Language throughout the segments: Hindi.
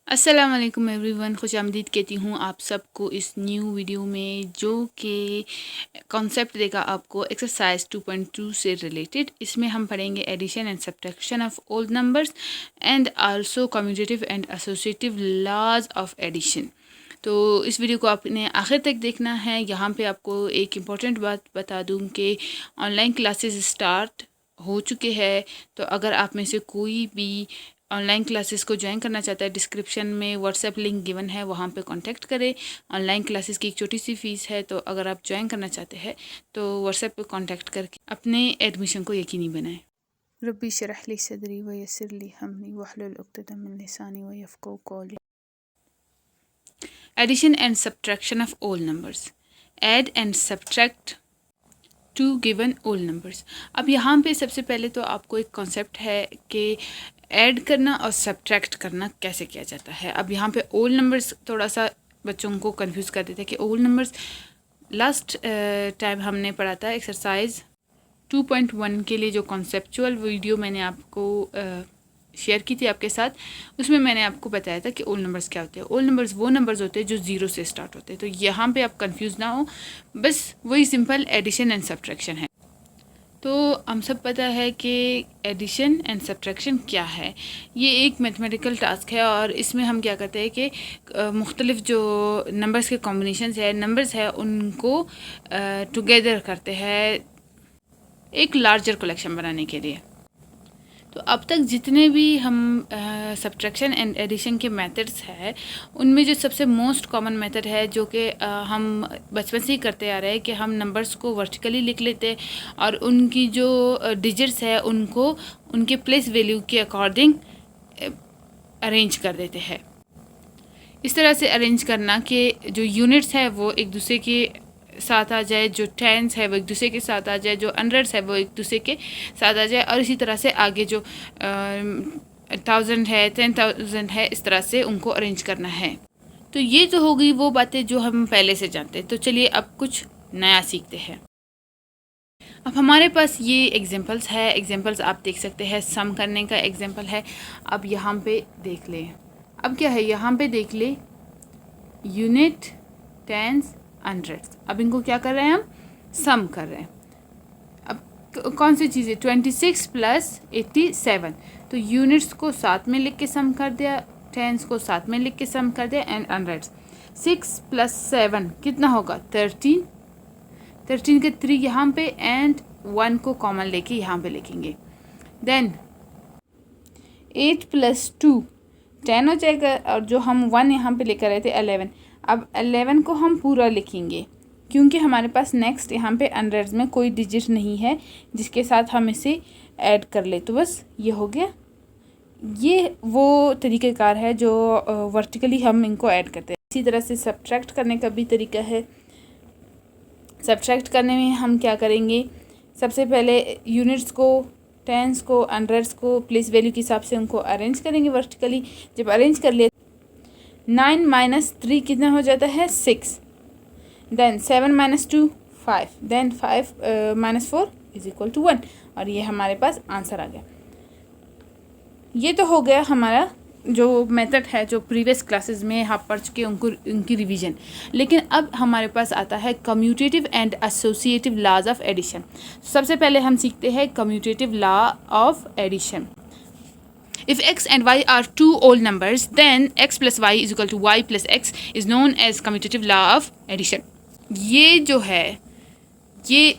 अस्सलाम वालेकुम एवरीवन, खुशामदीद कहती हूँ आप सबको इस न्यू वीडियो में जो कि कॉन्सेप्ट देगा आपको एक्सरसाइज 2.2 से रिलेटेड। इसमें हम पढ़ेंगे addition and subtraction of whole numbers and also commutative and associative laws of addition. तो इस वीडियो को आपने आखिर तक देखना है। यहाँ पे आपको एक इम्पॉर्टेंट बात बता दूँ कि ऑनलाइन क्लासेस स्टार्ट हो चुके हैं। तो अगर आप में से कोई भी ऑनलाइन क्लासेस को ज्वाइन करना चाहता है, डिस्क्रिप्शन में व्हाट्सएप लिंक गिवन है, वहाँ पे कांटेक्ट करें। ऑनलाइन क्लासेस की एक छोटी सी फ़ीस है, तो अगर आप ज्वाइन करना चाहते हैं तो व्हाट्सएप पे कांटेक्ट करके अपने एडमिशन को यकीनी बनाएं। रब्बी शरह ली सदरी व यस्सिर ली हमरी वहलुल उक़दतम मिन लिसानी व यफ़क़हू क़ौली। एडिशन एंड सब्ट्रैक्शन ऑफ ओल numbers. Add and subtract to given ओल नंबर्स। अब यहाँ पे सबसे पहले तो आपको एक कॉन्सेप्ट है कि ऐड करना और सब्ट्रैक्ट करना कैसे किया जाता है। अब यहाँ पे ओल नंबर्स थोड़ा सा बच्चों को कंफ्यूज कर देते हैं कि ओल नंबर्स लास्ट टाइम हमने पढ़ा था एक्सरसाइज 2.1 के लिए जो कॉन्सेप्चुअल वीडियो मैंने आपको शेयर की थी आपके साथ, उसमें मैंने आपको बताया था कि ओल नंबर्स क्या होते हैं। ओल नंबर्स वो नंबर्स होते हैं जो ज़ीरो से स्टार्ट होते हैं। तो यहाँ पे आप कंफ्यूज ना हो, बस वही सिंपल एडिशन एंड सब्ट्रैक्शन है। तो हम सब पता है कि एडिशन एंड सब्ट्रैक्शन क्या है। ये एक मैथमेटिकल टास्क है और इसमें हम क्या करते हैं कि मुख्तलिफ जो नंबर्स के कॉम्बिनेशंस है, नंबर्स है, उनको टुगेदर करते हैं एक लार्जर कलेक्शन बनाने के लिए। तो अब तक जितने भी हम सब्ट्रैक्शन एंड एडिशन के मेथड्स हैं, उनमें जो सबसे मोस्ट कॉमन मेथड है जो कि हम बचपन से ही करते आ रहे हैं कि हम नंबर्स को वर्टिकली लिख लेते हैं और उनकी जो डिजिट्स है उनको उनके प्लेस वैल्यू के अकॉर्डिंग अरेंज कर देते हैं। इस तरह से अरेंज करना कि जो यूनिट्स है वो एक दूसरे के साथ आ जाए, जो टेंस है वो एक दूसरे के साथ आ जाए, जो हंड्रेड्स है वो एक दूसरे के साथ आ जाए, और इसी तरह से आगे जो 1000 है, 10,000 है, इस तरह से उनको अरेंज करना है। तो ये तो हो गई वो बातें जो हम पहले से जानते हैं। तो चलिए अब कुछ नया सीखते हैं। अब हमारे पास ये एग्जांपल्स है। एग्जांपल्स आप देख सकते हैं, सम करने का एग्जांपल है। अब यहाँ पे देख लें, अब क्या है, यहाँ पे देख ले यूनिट, टेंस, हंड्रेड्स। अब इनको क्या कर रहे हैं, हम सम कर रहे हैं। अब कौन सी चीज़ें, 26 प्लस 87। तो यूनिट्स को साथ में लिख के सम कर दिया, टेंस को साथ में लिख के सम कर दिया, एंड हंड्रेड्स। 6 प्लस 7 कितना होगा, 13। 13 के 3 यहाँ पे एंड 1 को कॉमन लेके यहाँ पे लिखेंगे। देन 8 प्लस 2 10 हो जाएगा, और जो हम 1 यहाँ पे लेकर आए थे 11। अब 11 को हम पूरा लिखेंगे क्योंकि हमारे पास नेक्स्ट यहाँ पे हंड्रेड्स में कोई डिजिट नहीं है जिसके साथ हम इसे ऐड कर ले। तो बस ये हो गया। ये वो तरीक़ेकार है जो वर्टिकली हम इनको ऐड करते हैं। इसी तरह से सब्ट्रैक्ट करने का भी तरीका है। सब्ट्रैक्ट करने में हम क्या करेंगे, सबसे पहले यूनिट्स को, टेंस को, हंड्रेड्स को प्लेस वैल्यू के हिसाब से उनको अरेंज करेंगे वर्टिकली। जब अरेंज कर लिए 9 माइनस 3 कितना हो जाता है, 6। Then 7 minus 2 5। Then 5 minus 4 is equal to 1। और ये हमारे पास आंसर आ गया। ये तो हो गया हमारा जो मेथड है जो प्रीवियस क्लासेस में आप पढ़ चुके उनको उनकी रिवीजन। लेकिन अब हमारे पास आता है commutative and associative laws of addition. सबसे पहले हम सीखते हैं commutative law of addition. If x and y are two whole numbers, then x plus y is equal to y plus x is known as commutative law of addition. ये जो है ये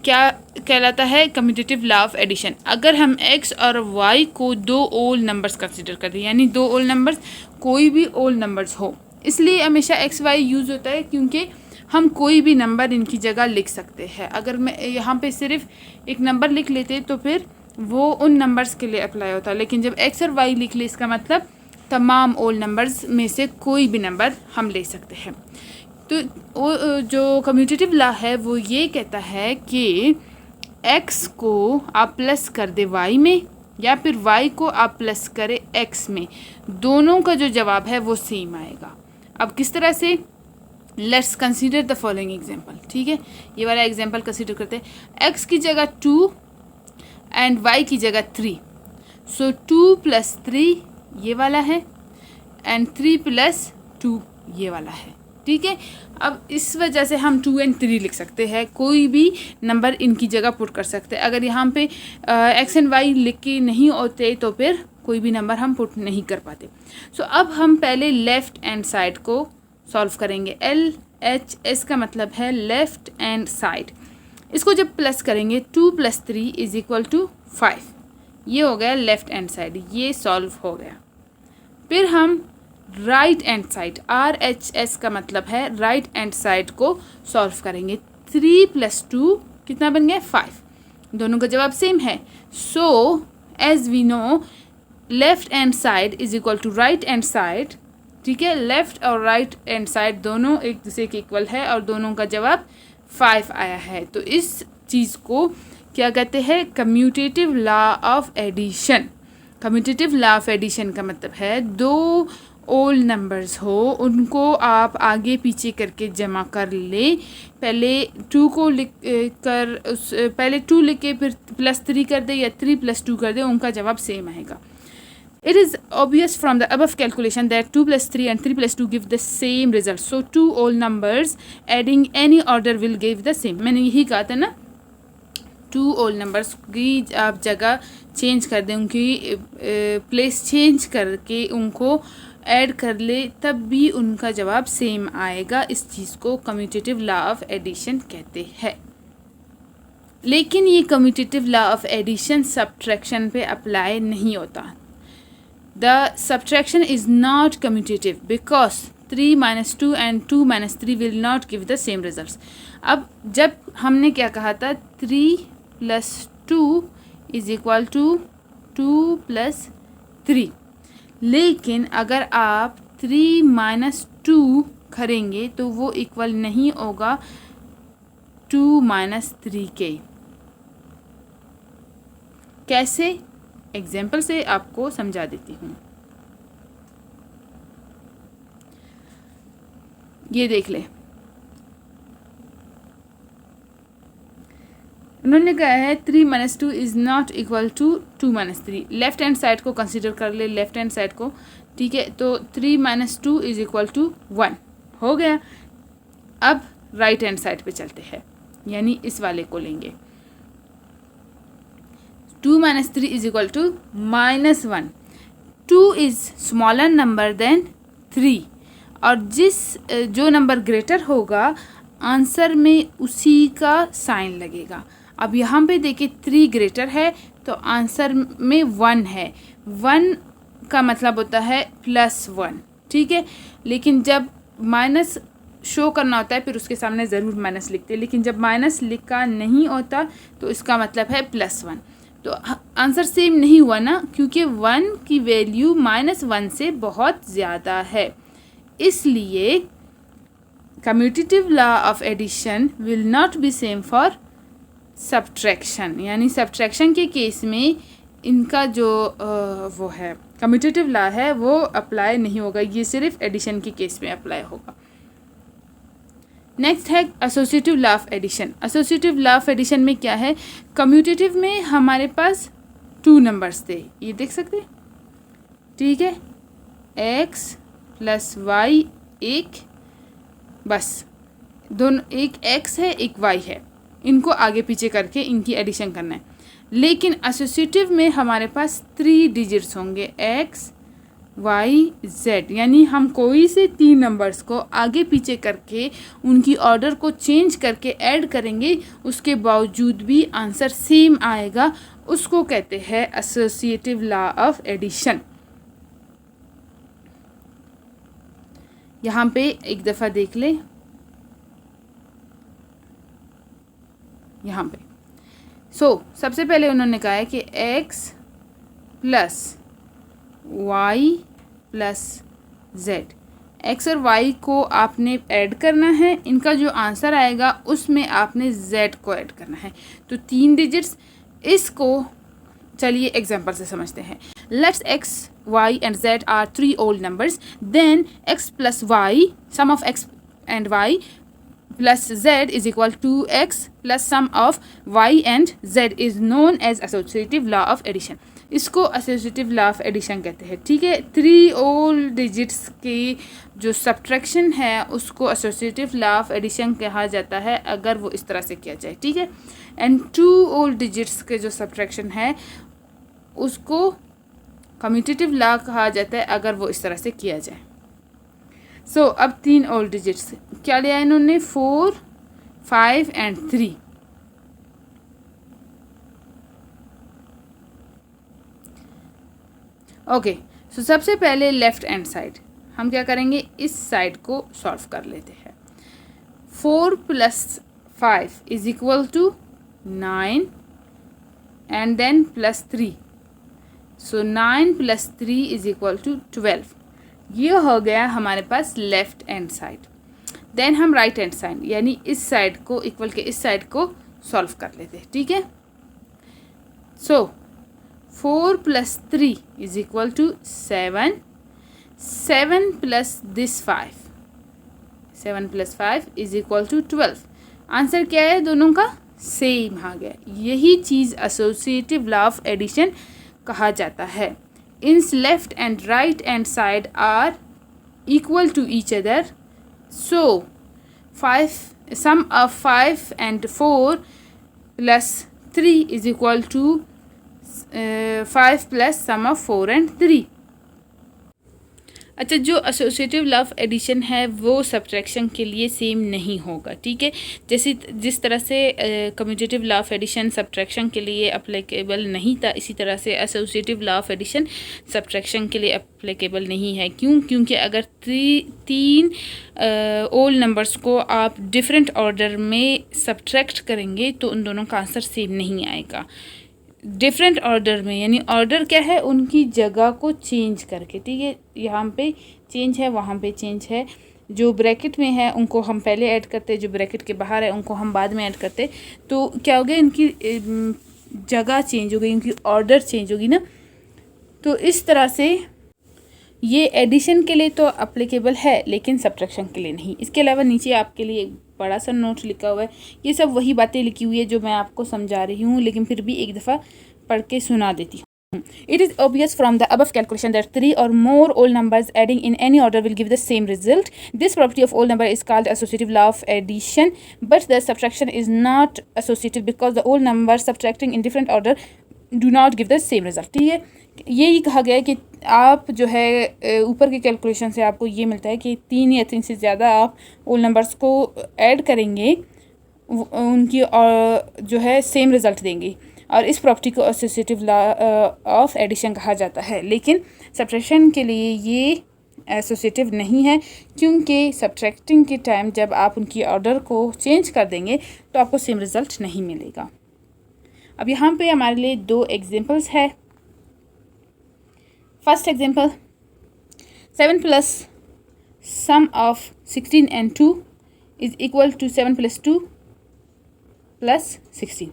क्या कहलाता है, कम्यूटेटिव लॉ ऑफ एडिशन। अगर हम x और y को दो ओल नंबर्स कंसिडर करें, यानी दो ओल नंबर्स, कोई भी ओल नंबर्स हो, इसलिए हमेशा x y यूज़ होता है क्योंकि हम कोई भी नंबर इनकी जगह लिख सकते हैं। अगर मैं यहाँ पे सिर्फ एक नंबर लिख लेते तो फिर वो उन नंबर्स के लिए अप्लाई होता है। लेकिन जब x और y लिख ले, इसका मतलब तमाम ओल नंबर्स में से कोई भी नंबर हम ले सकते हैं। तो वो जो कम्यूटेटिव लॉ है वो ये कहता है कि x को आप प्लस कर दे y में, या फिर y को आप प्लस करें x में, दोनों का जो जवाब है वो सेम आएगा। अब किस तरह से, let's consider the following example. ठीक है, ये वाला एग्जांपल कंसीडर करते हैं। x की जगह 2 एंड y की जगह 3। सो 2 प्लस 3 ये वाला है, एंड 3 प्लस 2 ये वाला है, ठीक है। अब इस वजह से हम 2 एंड 3 लिख सकते हैं, कोई भी नंबर इनकी जगह पुट कर सकते हैं। अगर यहाँ पे एक्स एंड वाई लिख के नहीं होते तो फिर कोई भी नंबर हम पुट नहीं कर पाते। सो अब हम पहले लेफ़्ट हैंड साइड को सॉल्व करेंगे। LHS का मतलब है लेफ़्ट हैंड साइड। इसको जब प्लस करेंगे 2 + 3 = 5, ये हो गया लेफ़्ट हैंड साइड, ये सॉल्व हो गया। फिर हम राइट हैंड साइड, RHS का मतलब है राइट हैंड साइड को सॉल्व करेंगे। 3 + 2 कितना बन गया? 5। दोनों का जवाब सेम है। So as we know left hand side = right hand side, ठीक है। लेफ़्ट और राइट हैंड साइड दोनों एक दूसरे के इक्वल है और दोनों का जवाब 5 आया है। तो इस चीज़ को क्या कहते हैं? Commutative law of addition. Commutative law of addition का मतलब है दो ओल्ड नंबर्स हो, उनको आप आगे पीछे करके जमा कर ले। पहले 2 को लिख कर पहले 2 लिख के फिर +3 कर दे या 3 + 2 कर दे, उनका जवाब सेम आएगा। It is obvious from the above calculation that 2 + 3 and 3 + 2 give the same result. So 2 whole numbers adding any order will give the same. मैंने यही कहा था ना, 2 whole numbers की आप जगह चेंज कर दें, उनकी प्लेस चेंज करके उनको ऐड कर ले, तब भी उनका जवाब सेम आएगा। इस चीज़ को कम्यूटेटिव लॉ ऑफ एडिशन कहते हैं। लेकिन ये commutative law of addition subtraction पे अप्लाई नहीं होता। The subtraction is not commutative because 3 - 2 and 2 - 3 will not give the same results. अब जब हमने क्या कहा था, 3 + 2 = 2 + 3, लेकिन अगर आप 3 - 2 करेंगे तो वो इक्वल नहीं होगा 2 - 3 के। कैसे? एग्जाम्पल से आपको समझा देती हूँ। ये देख ले, उन्होंने कहा है 3 - 2 is not equal to 2 - 3। Left hand side को कंसीडर कर ले, लेफ्ट हैंड साइड को, ठीक है। तो 3 - 2 = 1 हो गया। अब राइट हैंड साइड पे चलते हैं, यानी इस वाले को लेंगे। 2 - 3 = -1। 2 is smaller number than 3, और जो नंबर ग्रेटर होगा आंसर में उसी का साइन लगेगा। अब यहाँ पे देखिए 3 ग्रेटर है तो आंसर में 1 है। 1 का मतलब होता है +1, ठीक है। लेकिन जब माइनस शो करना होता है फिर उसके सामने ज़रूर माइनस लिखते हैं, लेकिन जब माइनस लिखा नहीं होता तो इसका मतलब है +1। तो आंसर सेम नहीं हुआ ना, क्योंकि 1 की वैल्यू -1 से बहुत ज़्यादा है। इसलिए commutative law of addition will not be same for subtraction, यानी सब्ट्रैक्शन के केस में इनका जो वो है कम्यूटेटिव लॉ है वो अप्लाई नहीं होगा, ये सिर्फ एडिशन के केस में अप्लाई होगा। नेक्स्ट है associative law of addition. Associative law of addition में क्या है? कम्यूटेटिव में हमारे पास 2 नंबर्स थे, ये देख सकते हैं, ठीक है। x + y, एक बस दोनों, एक x है एक y है, इनको आगे पीछे करके इनकी एडिशन करना है। लेकिन एसोसिएटिव में हमारे पास 3 डिजिट्स होंगे, x y z, यानी हम कोई से 3 नंबर्स को आगे पीछे करके उनकी ऑर्डर को चेंज करके ऐड करेंगे, उसके बावजूद भी आंसर सेम आएगा। उसको कहते हैं एसोसिएटिव लॉ ऑफ एडिशन। यहाँ पे एक दफ़ा देख ले, यहाँ पे सबसे पहले उन्होंने कहा है कि x + y + z, x और y को आपने ऐड करना है, इनका जो आंसर आएगा उसमें आपने z को ऐड करना है। तो 3 डिजिट्स, इसको चलिए एग्जांपल से समझते हैं। Let's x, y and z are 3 whole numbers, then x + y, sum of x and y plus z is equal to x plus sum of y and z is known as associative law of addition. इसको एसोसिएटिव लॉ ऑफ एडिशन कहते हैं, ठीक है। 3 ओल डिजिट्स की जो सब्ट्रैक्शन है उसको एसोसिएटिव लॉ ऑफ एडिशन कहा जाता है अगर वो इस तरह से किया जाए, ठीक है। एंड 2 ओल डिजिट्स के जो सब्ट्रैक्शन है उसको कम्यूटेटिव लॉ कहा जाता है अगर वो इस तरह से किया जाए। सो अब 3 ओल डिजिट्स क्या लिया इन्होंने, 4, 5 एंड 3। ओके, सो सबसे पहले लेफ्ट हैंड साइड हम क्या करेंगे, इस साइड को सॉल्व कर लेते हैं। 4 + 5 = 9 एंड देन +3, सो 9 + 3 = 12। ये हो गया हमारे पास लेफ्ट हैंड साइड। देन हम राइट हैंड साइड यानी इस साइड को इक्वल के इस साइड को सॉल्व कर लेते हैं, ठीक है। सो 4 + 3 = 7, 7 + this 5, 7 + 5 = 12। आंसर क्या है, दोनों का सेम आ गया। यही चीज़ एसोसिएटिव लॉ ऑफ एडिशन कहा जाता है। Since left and right hand side are equal to each other, so 5 sum of 5 and 4 + 3 = 5 + sum of 4 and 3। अच्छा, जो एसोसिएटिव लॉ ऑफ एडिशन है वो सब्ट्रैक्शन के लिए सेम नहीं होगा, ठीक है। जिस तरह से commutative law of addition subtraction के लिए अप्लीकेबल नहीं था, इसी तरह से associative law of addition subtraction के लिए अप्लीकेबल नहीं है। क्यों? क्योंकि अगर 3 ओल नंबर्स को आप डिफरेंट ऑर्डर में सब्ट्रैक्ट करेंगे तो उन दोनों का आंसर सेम नहीं आएगा। डिफरेंट ऑर्डर में यानी ऑर्डर क्या है, उनकी जगह को चेंज करके, ठीक है। यहाँ पे चेंज है, वहाँ पे चेंज है। जो ब्रैकेट में है उनको हम पहले ऐड करते, जो ब्रैकेट के बाहर है उनको हम बाद में ऐड करते। तो क्या हो गया, इनकी जगह चेंज हो गई, इनकी ऑर्डर चेंज होगी ना। तो इस तरह से ये एडिशन के लिए तो अप्लीकेबल है लेकिन सब्ट्रैक्शन के लिए नहीं। इसके अलावा नीचे आपके लिए एक बड़ा सा नोट लिखा हुआ है। ये सब वही बातें लिखी हुई है जो मैं आपको समझा रही हूँ, लेकिन फिर भी एक दफ़ा पढ़ के सुना देती हूँ। It is obvious from the above calculation that 3 or more whole numbers adding in any order will give the same result. This property of whole number is called associative law of addition, but the subtraction is not associative because the whole numbers subtracting in different order do not give the same result। ठीक है, यही कहा गया है कि आप जो है ऊपर के कैलकुलेशन से आपको ये मिलता है कि 3 या 3 से ज़्यादा आप होल नंबर्स को ऐड करेंगे, उनकी जो है सेम रिज़ल्ट देंगे, और इस प्रॉपर्टी को एसोसिएटिव लॉ ऑफ एडिशन कहा जाता है। लेकिन सब्ट्रैक्शन के लिए ये एसोसिएटिव नहीं है, क्योंकि सब्ट्रैक्टिंग के टाइम जब आप उनकी ऑर्डर को चेंज कर देंगे तो आपको सेम रिज़ल्ट नहीं मिलेगा। अब यहाँ पे हमारे लिए 2 एग्जांपल्स है। First example, 7 + sum of 16 and 2 = 7 + 2 + 16।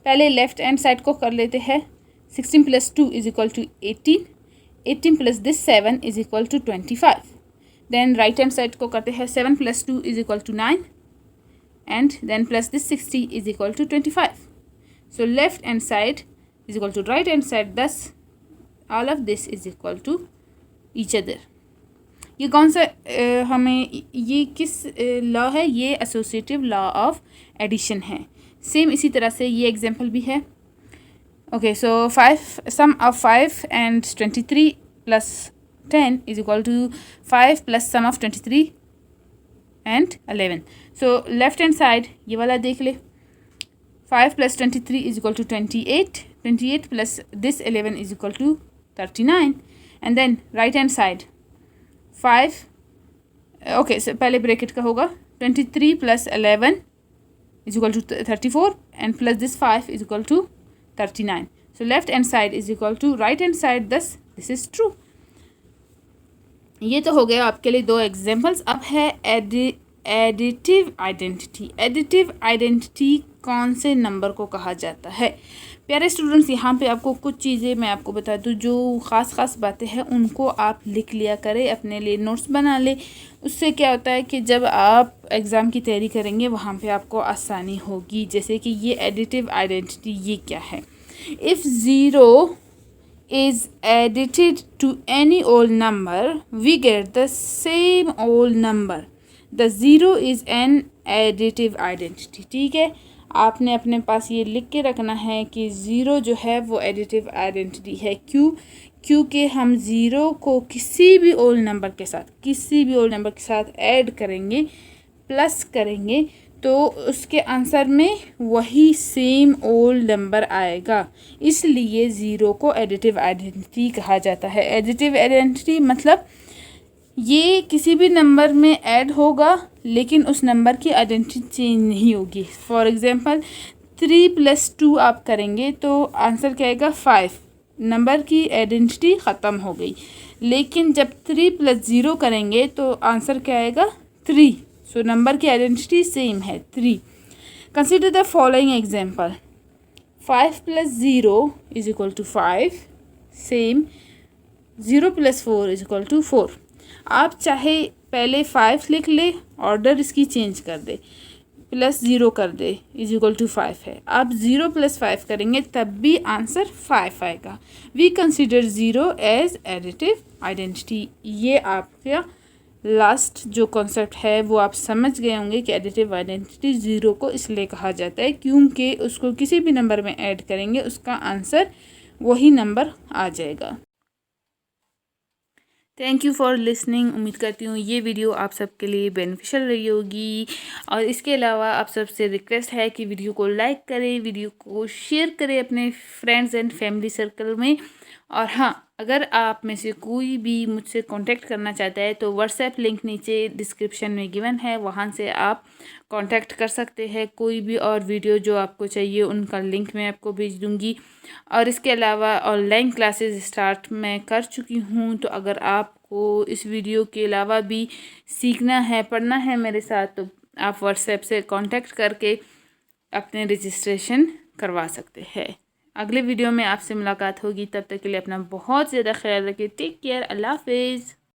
पहले लेफ्ट हैंड साइड को कर लेते हैं। 16 + 2 = 18, 18 + this 7 = 25। Then right hand side को करते हैं। 7 + 2 = 9 and then plus this 60 = 25। So left hand side = right hand side, thus all of this = each other। ये कौन सा हमें ये किस लॉ है, ये एसोसिएटिव लॉ ऑफ एडिशन है। सेम इसी तरह से ये एग्जांपल भी है। Okay, so 5 sum of 5 and 23 + 10 = 5 + sum of 23 and 11। So left hand side ये वाला देख ले। 5 + 23 = 28, 28 + this 11 = 39। and then right hand side 5, okay, पहले ब्रैकेट का होगा। 23 + 11 = 34 and plus this 5 = 39। so left hand side = right hand side, thus this is true। ये तो हो गया आपके लिए 2 एग्जांपल्स। अब है एडिटिव आइडेंटिटी। एडिटिव आइडेंटिटी कौन से नंबर को कहा जाता है? प्यारे स्टूडेंट्स, यहाँ पे आपको कुछ चीज़ें मैं आपको बता दूँ, जो ख़ास बातें हैं उनको आप लिख लिया करें, अपने लिए नोट्स बना ले। उससे क्या होता है कि जब आप एग्ज़ाम की तैयारी करेंगे वहाँ पे आपको आसानी होगी। जैसे कि ये एडिटिव आइडेंटिटी ये क्या है? If 0 is added to any whole number, we get the same whole number. The zero is an additive identity. ठीक है, आपने अपने पास ये लिख के रखना है कि ज़ीरो जो है वो एडिटिव आइडेंटिटी है। क्योंकि हम ज़ीरो को किसी भी होल नंबर के साथ ऐड करेंगे, प्लस करेंगे, तो उसके आंसर में वही सेम होल नंबर आएगा। इसलिए ज़ीरो को एडिटिव आइडेंटिटी कहा जाता है। एडिटिव आइडेंटिटी मतलब ये किसी भी नंबर में ऐड होगा लेकिन उस नंबर की आइडेंटिटी चेंज नहीं होगी। फॉर एग्ज़ाम्पल 3 + 2 आप करेंगे तो आंसर क्या आएगा 5, नंबर की आइडेंटिटी ख़त्म हो गई। लेकिन जब 3 + 0 करेंगे तो आंसर क्या आएगा 3। सो नंबर की आइडेंटिटी सेम है 3। Consider the following example, 5 + 0 = 5, same 0 + 4 = 4। आप चाहे पहले 5 लिख ले, ऑर्डर इसकी चेंज कर दे, +0 कर दे = 5 है। आप 0 + 5 करेंगे तब भी आंसर 5 आएगा। We consider 0 as additive identity. ये आपका लास्ट जो कॉन्सेप्ट है वो आप समझ गए होंगे कि एडिटिव आइडेंटिटी ज़ीरो को इसलिए कहा जाता है क्योंकि उसको किसी भी नंबर में ऐड करेंगे उसका आंसर वही नंबर आ जाएगा। Thank you for listening. उम्मीद करती हूँ ये वीडियो आप सबके लिए बेनिफिशियल रही होगी। और इसके अलावा आप सबसे रिक्वेस्ट है कि वीडियो को लाइक करें, वीडियो को शेयर करें अपने फ्रेंड्स एंड फैमिली सर्कल में। और हाँ, अगर आप में से कोई भी मुझसे कांटेक्ट करना चाहता है तो व्हाट्सएप लिंक नीचे डिस्क्रिप्शन में गिवन है, वहाँ से आप कांटेक्ट कर सकते हैं। कोई भी और वीडियो जो आपको चाहिए उनका लिंक मैं आपको भेज दूँगी। और इसके अलावा ऑनलाइन क्लासेस स्टार्ट मैं कर चुकी हूँ, तो अगर आपको इस वीडियो के अलावा भी सीखना है, पढ़ना है मेरे साथ, तो आप व्हाट्सएप से कांटेक्ट करके अपने रजिस्ट्रेशन करवा सकते हैं। अगले वीडियो में आपसे मुलाकात होगी, तब तक के लिए अपना बहुत ज़्यादा ख्याल रखिए। टेक केयर, अल्लाह हाफिज़।